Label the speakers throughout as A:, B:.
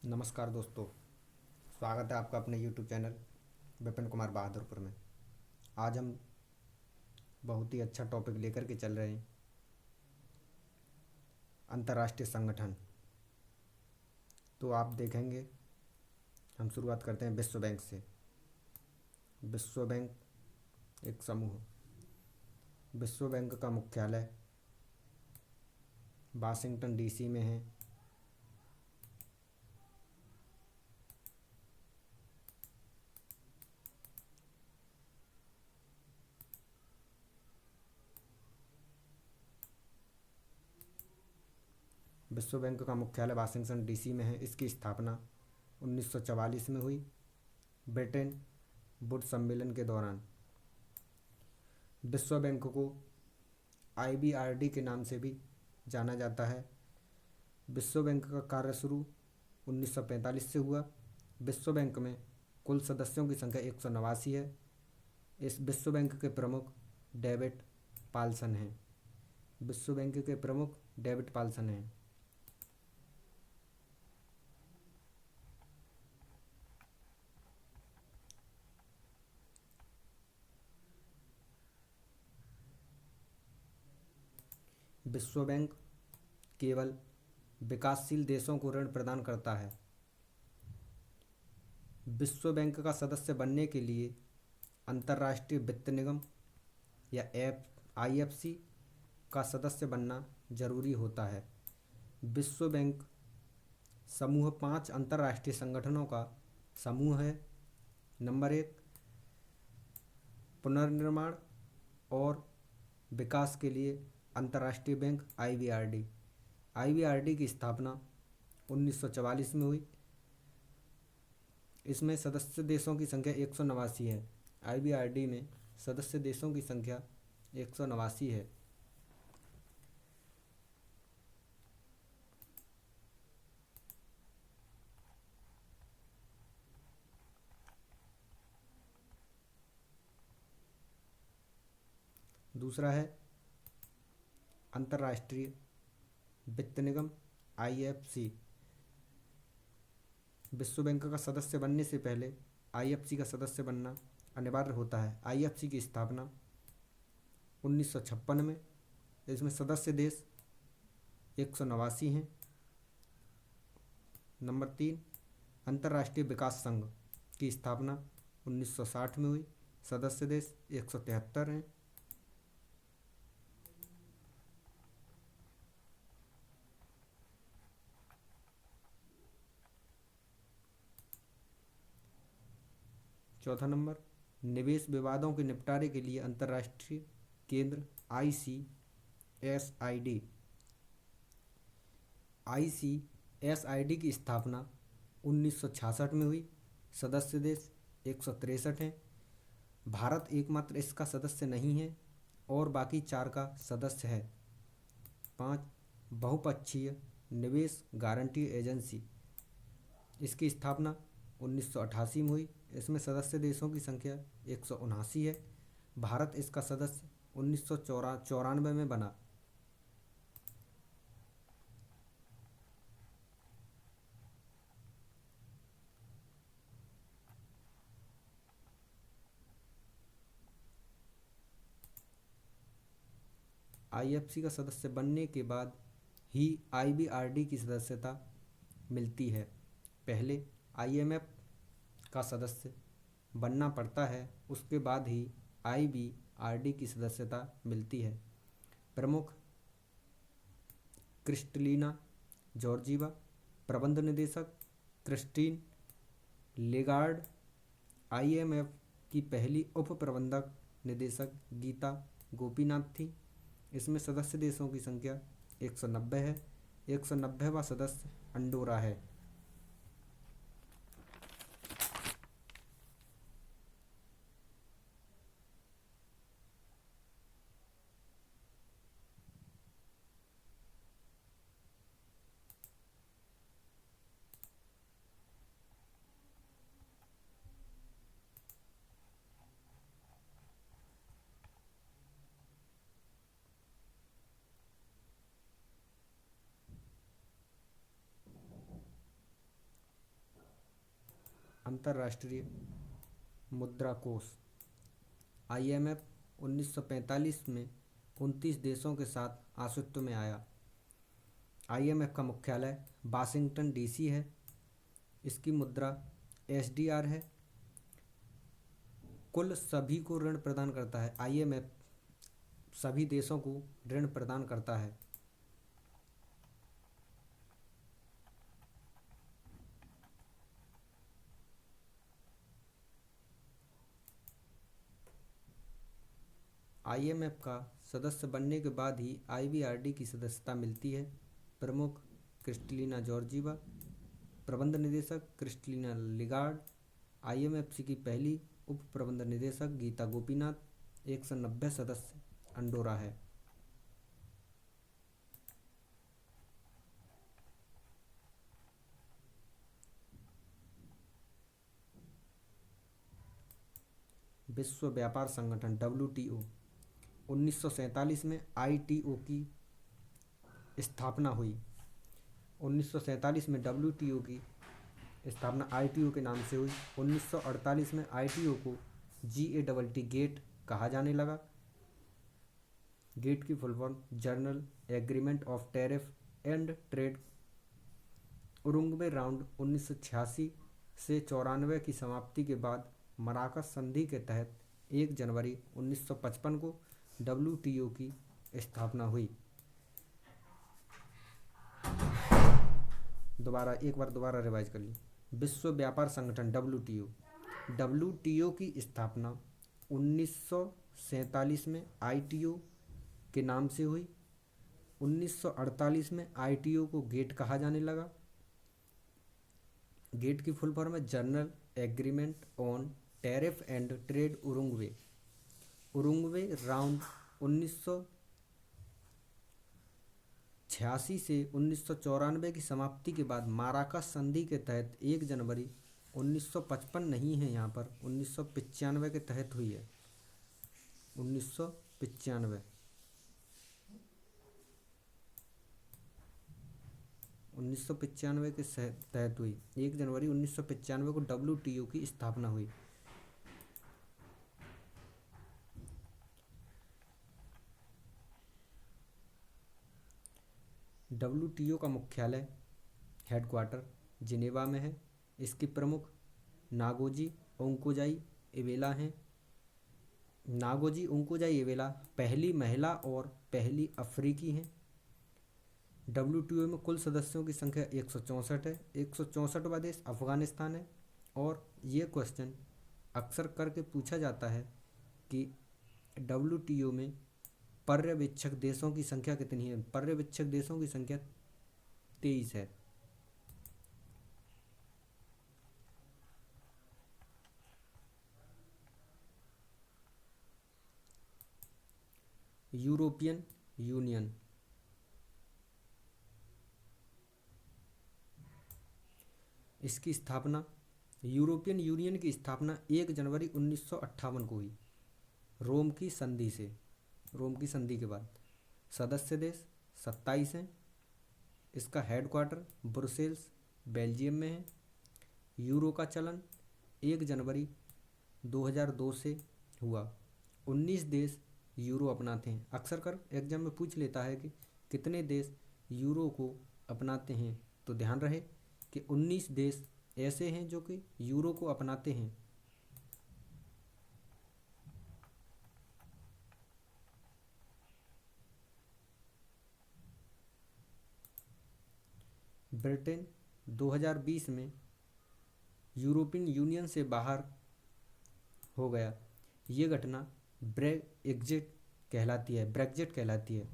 A: नमस्कार दोस्तों। स्वागत है आपका अपने YouTube चैनल विपिन कुमार बहादुरपुर में। आज हम बहुत ही अच्छा टॉपिक लेकर के चल रहे हैं, अंतर्राष्ट्रीय संगठन। तो आप देखेंगे, हम शुरुआत करते हैं विश्व बैंक से। विश्व बैंक एक समूह। विश्व बैंक का मुख्यालय वाशिंगटन DC में है। विश्व बैंक का मुख्यालय वाशिंगटन DC में है। इसकी स्थापना 1944 में हुई, ब्रिटेन वुड सम्मेलन के दौरान। विश्व बैंक को IBRD के नाम से भी जाना जाता है। विश्व बैंक का कार्य शुरू 1945 से हुआ। विश्व बैंक में कुल सदस्यों की संख्या 189 है। इस विश्व बैंक के प्रमुख डेविड पाल्सन हैं। विश्व बैंक के प्रमुख डेविड पाल्सन हैं। विश्व बैंक केवल विकासशील देशों को ऋण प्रदान करता है। विश्व बैंक का सदस्य बनने के लिए अंतर्राष्ट्रीय वित्त निगम या IFC का सदस्य बनना जरूरी होता है। विश्व बैंक समूह 5 अंतर्राष्ट्रीय संगठनों का समूह है। नंबर 1, पुनर्निर्माण और विकास के लिए अंतर्राष्ट्रीय बैंक IBRD। IBRD की स्थापना 1944 में हुई। इसमें सदस्य देशों की संख्या 189 है। IBRD में सदस्य देशों की संख्या 189 है। दूसरा है अंतर्राष्ट्रीय वित्त निगम IFC। विश्व बैंक का सदस्य बनने से पहले IFC का सदस्य बनना अनिवार्य होता है। IFC की स्थापना 1956 में। इसमें सदस्य देश 189 हैं। नंबर 3, अंतर्राष्ट्रीय विकास संघ की स्थापना 1960 में हुई। सदस्य देश 173 हैं। चौथा नंबर, निवेश विवादों के निपटारे के लिए अंतर्राष्ट्रीय केंद्र ICSID। ICSID की स्थापना 1966 में हुई। सदस्य देश 163 हैं। भारत एकमात्र इसका सदस्य नहीं है और बाकी 4 का सदस्य है। 5, बहुपक्षीय निवेश गारंटी एजेंसी। इसकी स्थापना 1988 में हुई। इसमें सदस्य देशों की संख्या 179 है। भारत इसका सदस्य 1994 में बना। IFC का सदस्य बनने के बाद ही IBRD की सदस्यता मिलती है। पहले IMF का सदस्य बनना पड़ता है, उसके बाद ही IBRD की सदस्यता मिलती है। प्रमुख क्रिस्टलिना जॉर्जीवा, प्रबंध निदेशक क्रिस्टीन लेगार्ड, IMF की पहली उप प्रबंधक निदेशक गीता गोपीनाथ थी। इसमें सदस्य देशों की संख्या 190 है। 190वां सदस्य अंडोरा है। अंतर्राष्ट्रीय मुद्रा कोष। IMF 1945 में 29 देशों के साथ अस्तित्व में आया। IMF का मुख्यालय वाशिंगटन DC है। इसकी मुद्रा SDR है। कुल सभी को ऋण प्रदान करता है। IMF सभी देशों को ऋण प्रदान करता है। IMF का सदस्य बनने के बाद ही IBRD की सदस्यता मिलती है। प्रमुख क्रिस्टलिना जॉर्जीवा, प्रबंध निदेशक क्रिस्टलिना लिगार्ड, IMF की पहली उप प्रबंध निदेशक गीता गोपीनाथ। 190 सदस्य अंडोरा है। विश्व व्यापार संगठन WTO 1947 में ITO की स्थापना हुई। 1947 में WTO की स्थापना ITO के नाम से हुई। 1948 में ITO को GATT गेट कहा जाने लगा। गेट की full form journal agreement of tariff and trade. Uruguay round 1986 से 94 की समाप्ति के बाद मराकश संधि के तहत 1 जनवरी 1955 को WTO की स्थापना हुई। दोबारा रिवाइज कर ली। विश्व व्यापार संगठन WTO की स्थापना 1947 में ITO के नाम से हुई। 1948 में ITO को गेट कहा जाने लगा। गेट की फुल फॉर्म है journal agreement on tariff and trade. Uruguay round 1986 से 1994 की समाप्ति के बाद माराकश संधि के तहत 1 जनवरी 1955 नहीं है, यहाँ पर 1995 के तहत हुई है। 1995 के तहत हुई। 1 जनवरी 1995 को WTO की स्थापना हुई। WTO का मुख्यालय हेडक्वार्टर जिनेवा में है। इसकी प्रमुख नागोजी ओंकोजाई एवेला हैं। नागोजी ओंकोजाई एवेला पहली महिला और पहली अफ्रीकी हैं। WTO में कुल सदस्यों की संख्या 164 है। 164वां देश अफगानिस्तान है। और ये क्वेश्चन अक्सर करके पूछा जाता है कि WTO में पर्यवेक्षक देशों की संख्या कितनी है। पर्यवेक्षक देशों की संख्या 23 है। यूरोपियन यूनियन इसकी स्थापना यूरोपियन यूनियन की स्थापना 1 जनवरी 1958 को हुई। रोम की संधि के बाद। सदस्य देश 27 हैं। इसका हेडक्वार्टर ब्रुसेल्स बेल्जियम में है। यूरो का चलन 1 जनवरी 2002 से हुआ। 19 देश यूरो अपनाते हैं। अक्सर कर एग्जाम में पूछ लेता है कि कितने देश यूरो को अपनाते हैं, तो ध्यान रहे कि 19 देश ऐसे हैं जो कि यूरो को अपनाते हैं। ब्रिटेन 2020 में यूरोपियन यूनियन से बाहर हो गया। ये घटना ब्रेक्जिट कहलाती है।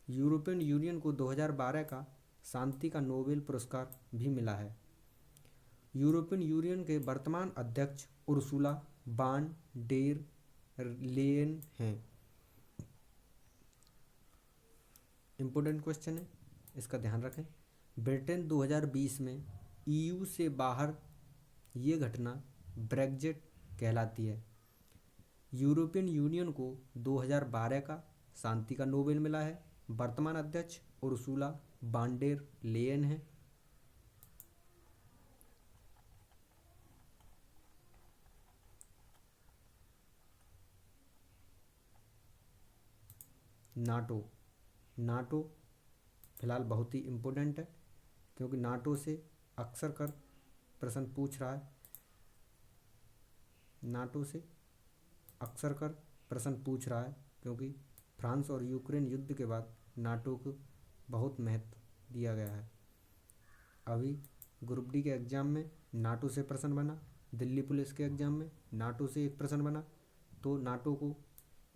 A: यूरोपियन यूनियन को 2012 का शांति का नोबेल पुरस्कार भी मिला है। यूरोपियन यूनियन के वर्तमान अध्यक्ष उर्सुला वान डेर लेयन हैं। इम्पोर्टेंट क्वेश्चन है, इसका ध्यान रखें। ब्रिटेन 2020 में EU से बाहर, ये घटना ब्रेक्जिट कहलाती है। यूरोपियन यूनियन को 2012 का शांति का नोबेल मिला है। वर्तमान अध्यक्ष उर्सुला वान डेर लेयन है। नाटो। नाटो फिलहाल बहुत ही इम्पोर्टेंट है, क्योंकि नाटो से अक्सर कर प्रश्न पूछ रहा है। नाटो से अक्सर कर प्रश्न पूछ रहा है, क्योंकि फ्रांस और यूक्रेन युद्ध के बाद नाटो को बहुत महत्व दिया गया है। अभी ग्रुप डी के एग्ज़ाम में नाटो से प्रश्न बना, दिल्ली पुलिस के एग्ज़ाम में नाटो से एक प्रश्न बना, तो नाटो को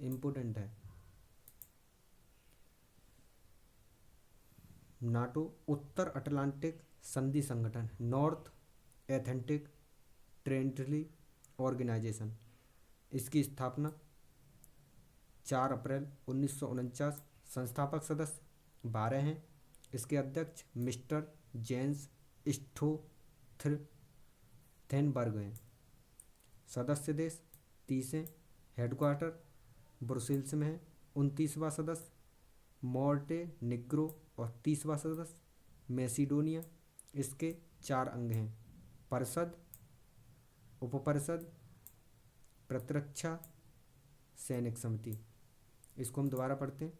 A: इम्पोर्टेंट है। नाटो उत्तर अटलांटिक संधि संगठन, नॉर्थ एथेंटिक ट्रेंटली ऑर्गेनाइजेशन, इसकी स्थापना 4 अप्रैल 1949। संस्थापक सदस्य 12 हैं। इसके अध्यक्ष मिस्टर जेन्स स्टोल्थेनबर्ग हैं। सदस्य देश 30 हैं। हेडक्वार्टर ब्रुसेल्स में है। 29वां सदस्य मॉन्टेनेग्रो और 30वां सदस्य मैसिडोनिया। इसके 4 अंग हैं: परिषद, उपपरिषद, प्रतिरक्षा, सैनिक समिति। इसको हम दोबारा पढ़ते हैं।